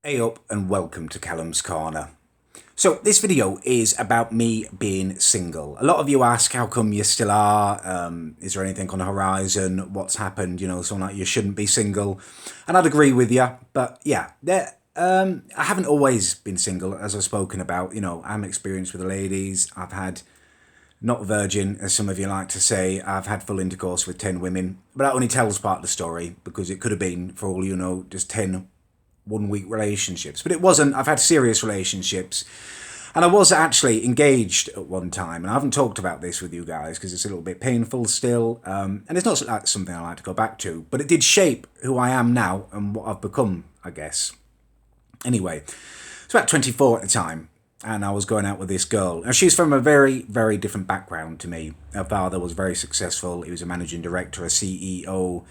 Hey up and welcome to Callum's Corner. So this video is about me being single. A lot of you ask how come you still are, is there anything on the horizon, what's happened, something like you shouldn't be single. And I'd agree with you, but yeah, I haven't always been single, as I've spoken about. I'm experienced with the ladies. I've had, not virgin, as some of you like to say, I've had full intercourse with 10 women, but that only tells part of the story because it could have been, for all you know, just 10 1 week relationships, but it wasn't. I've had serious relationships, and I was actually engaged at one time, and I haven't talked about this with you guys because it's a little bit painful still, and it's not something I like to go back to, but it did shape who I am now and what I've become, I guess. Anyway, it's about 24 at the time, and I was going out with this girl. Now, she's from a very, very different background to me. Her father was very successful. He was a managing director, a CEO.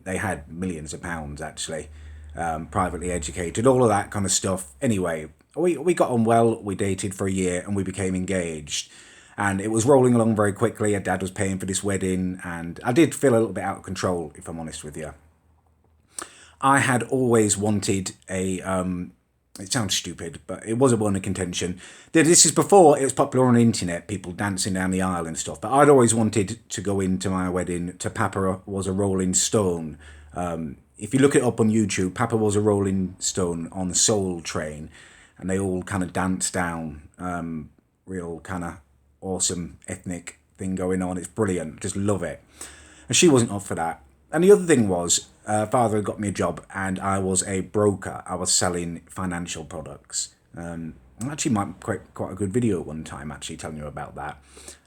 They had millions of pounds, actually. Privately educated, all of that kind of stuff. Anyway, we got on well, we dated for a year, and we became engaged. And it was rolling along very quickly. Her dad was paying for this wedding, and I did feel a little bit out of control, if I'm honest with you. I had always wanted a, it sounds stupid, but it was a bone of contention. This is before it was popular on the internet, people dancing down the aisle and stuff. But I'd always wanted to go into my wedding to Papa Was a Rolling Stone. If you look it up on YouTube, Papa Was a Rolling Stone on the Soul Train, and they all kind of dance down. Real kind of awesome ethnic thing going on. It's brilliant. Just love it. And she wasn't up for that. And the other thing was, father had got me a job, and I was a broker. I was selling financial products. I actually might quite a good video at one time, actually telling you about that.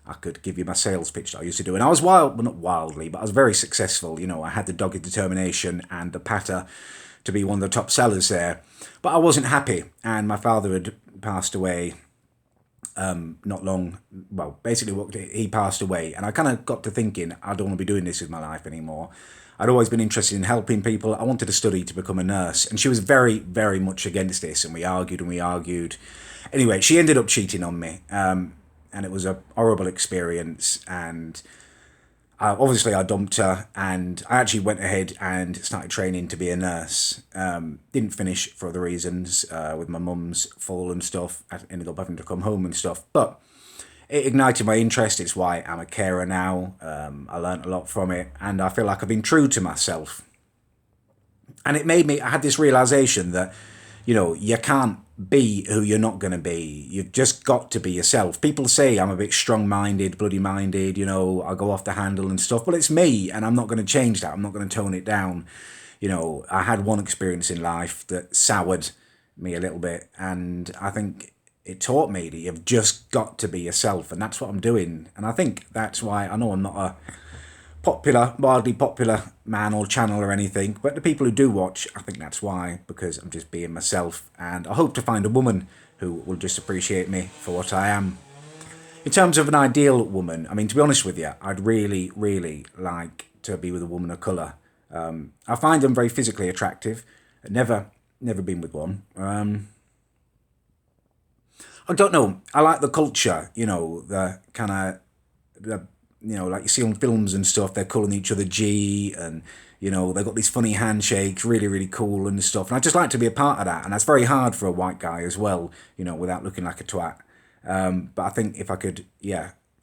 I could give you my sales pitch that I used to do. And I was wild, well, not wildly, but I was very successful. I had the dogged determination and the patter to be one of the top sellers there. But I wasn't happy. And my father had passed away not long. Well, basically, he passed away. And I kind of got to thinking, I don't want to be doing this with my life anymore. I'd always been interested in helping people. I wanted to study to become a nurse. And she was very, very much against this. And we argued and we argued. Anyway, she ended up cheating on me. And it was a horrible experience, and obviously I dumped her, and I actually went ahead and started training to be a nurse. Didn't finish for other reasons, with my mum's fall and stuff. I ended up having to come home and stuff, but it ignited my interest. It's why I'm a carer now. I learned a lot from it, and I feel like I've been true to myself. And it made me, I had this realization that, you can't be who you're not going to be. You've just got to be yourself. People say I'm a bit strong-minded, bloody-minded, I go off the handle and stuff. Well, it's me, and I'm not going to change that. I'm not going to tone it down. I had one experience in life that soured me a little bit, and I think it taught me that you've just got to be yourself, and that's what I'm doing. And I think that's why, I know I'm not a wildly popular man or channel or anything, but the people who do watch, I think that's why, because I'm just being myself, and I hope to find a woman who will just appreciate me for what I am. In terms of an ideal woman, I mean, to be honest with you, I'd really, really like to be with a woman of colour. I find them very physically attractive. Never been with one. I don't know. I like the culture, the kind of, like you see on films and stuff, they're calling each other G, and, they've got these funny handshakes, really, really cool and stuff. And I just like to be a part of that. And that's very hard for a white guy as well, without looking like a twat. But I think if I could,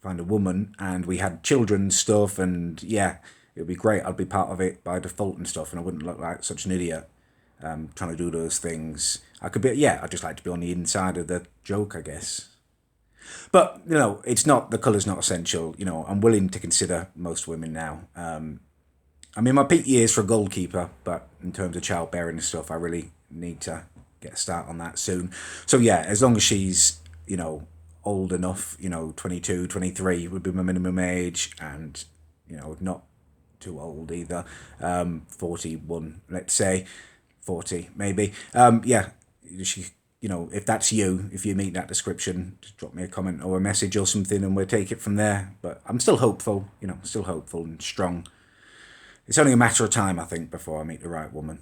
find a woman and we had children's stuff, and it would be great. I'd be part of it by default and stuff, and I wouldn't look like such an idiot trying to do those things. I could be, I'd just like to be on the inside of the joke, I guess. But, it's not, the colour's not essential. I'm willing to consider most women now. I mean, my peak years for a goalkeeper, but in terms of childbearing and stuff, I really need to get a start on that soon. So, as long as she's, old enough, 22, 23 would be my minimum age, and, not too old either. 41, let's say, 40 maybe. She, if that's you, if you meet that description, just drop me a comment or a message or something, and we'll take it from there. But I'm still hopeful, still hopeful and strong. It's only a matter of time, I think, before I meet the right woman.